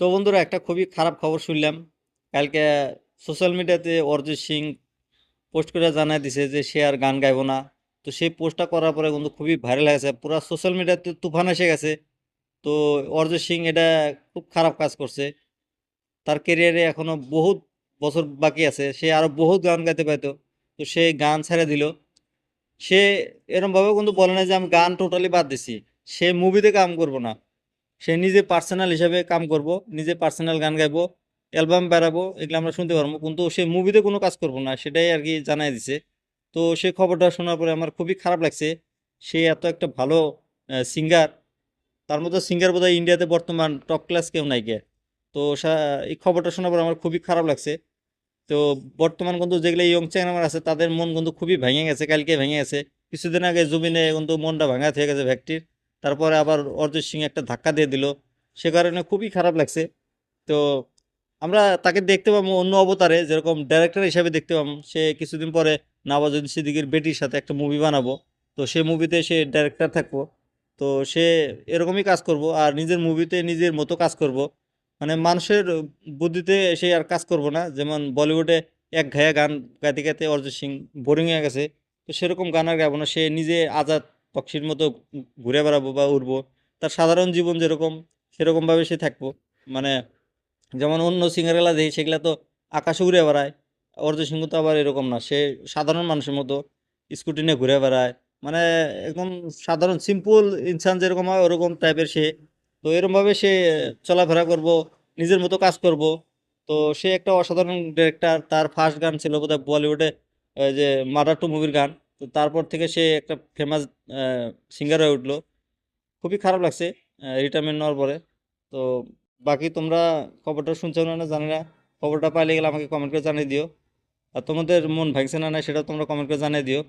তো বন্ধুরা একটা খুবই খারাপ খবর শুনলাম কালকে সোশ্যাল মিডিয়াতে অরিজিৎ সিং পোস্ট করে জানাই দিছে যে সে আর গান গাইবো না। তো সেই পোস্টটা করার পরে কিন্তু খুবই ভাইরাল হয়েছে, পুরো সোশ্যাল মিডিয়াতে তুফান এসে গেছে। তো অরিজিৎ সিং এটা খুব খারাপ কাজ করছে। তার ক্যারিয়ারে এখনো বহুত বছর বাকি আছে, সে আরো বহুত গান গাইতে পাইতো। তো সে গান ছেড়ে দিল। সে এরম ভাবে কিন্তু বলে না যে আমি গান টোটালি বাদ দিছি। সে মুভিতে কাম করবো না, সে নিজে পার্সোনাল হিসাবে কাম করব, নিজে পার্সোনাল গান গাইবো, অ্যালবাম বেরাবো, এগুলো আমরা শুনতে পারবো, কিন্তু সে মুভিতে কোনো কাজ করবো না, সেটাই আর কি জানাই দিছে। তো সে খবরটা শোনার পরে আমার খুবই খারাপ লাগছে। সে এত একটা ভালো সিঙ্গার, তার মতো সিঙ্গার বোধহয় ইন্ডিয়াতে বর্তমান টপ ক্লাস কেউ নাই গে। তো এই খবরটা শোনার পর আমার খুবই খারাপ লাগছে। তো বর্তমান কিন্তু যেগুলো ইয়ং চ্যানেমার আছে তাদের মন কিন্তু খুবই ভেঙে গেছে, কালকে ভেঙে গেছে। কিছুদিন আগে জুবিনে কিন্তু মনটা ভাঙা হয়ে গেছে ব্যক্তির। তারপরে আবার অরিজিৎ সিং একটা ধাক্কা দিয়ে দিল, সে কারণে খুবই খারাপ লাগছে। তো আমরা তাকে দেখতে পাবো অন্য অবতারে, যেরকম ডাইরেক্টর হিসাবে দেখতে পাবো। সে কিছুদিন পরে নওয়াজুদ্দিন সিদ্দিকীর বেটির সাথে একটা মুভি বানাবো, তো সেই মুভিতে সে ডাইরেক্টর থাকবো। তো সে এরকমই কাজ করব, আর নিজের মুভিতে নিজের মতো কাজ করব। মানে মানুষের বুদ্ধিতে সে আর কাজ করব না, যেমন বলিউডে এক ঘায়া গান গাইতে গাইতে অরিজিৎ সিং বোরিং হয়ে গেছে। তো সেরকম গান আর গাবো না, সে নিজে আজাদ পক্ষীর মতো ঘুরে বেড়াবো বা উড়বো। তার সাধারণ জীবন যেরকম সেরকমভাবে সে থাকবো। মানে যেমন অন্য সিঙ্গারগুলা দেখি সেগুলা তো আকাশে উড়ে বেড়ায়, অরিজিৎ সিং তো আবার এরকম না, সে সাধারণ মানুষের মতো স্কুটি নিয়ে ঘুরে বেড়ায়। মানে একদম সাধারণ সিম্পল ইনসান যেরকম হয় ওরকম টাইপের সে। তো এরকমভাবে সে চলাফেরা করব, নিজের মতো কাজ করব। তো সে একটা অসাধারণ ডিরেক্টর। তার ফার্স্ট গান ছিল বোধহয় বলিউডে ওই যে মার্ডার টু মুভির গান। তো তারপর থেকে সে একটা ফেমাস সিঙ্গার হয়ে উঠলো। খুবই খারাপ লাগছে রিটায়ারমেন্ট নেওয়ার পরে। তো বাকি তোমরা খবরটা শুনছো না না জানি না, খবরটা পাইলে গেলে আমাকে কমেন্ট করে জানিয়ে দিও। আর তোমাদের মন ভাঙছে না না সেটা তোমরা কমেন্ট করে জানিয়ে দিও।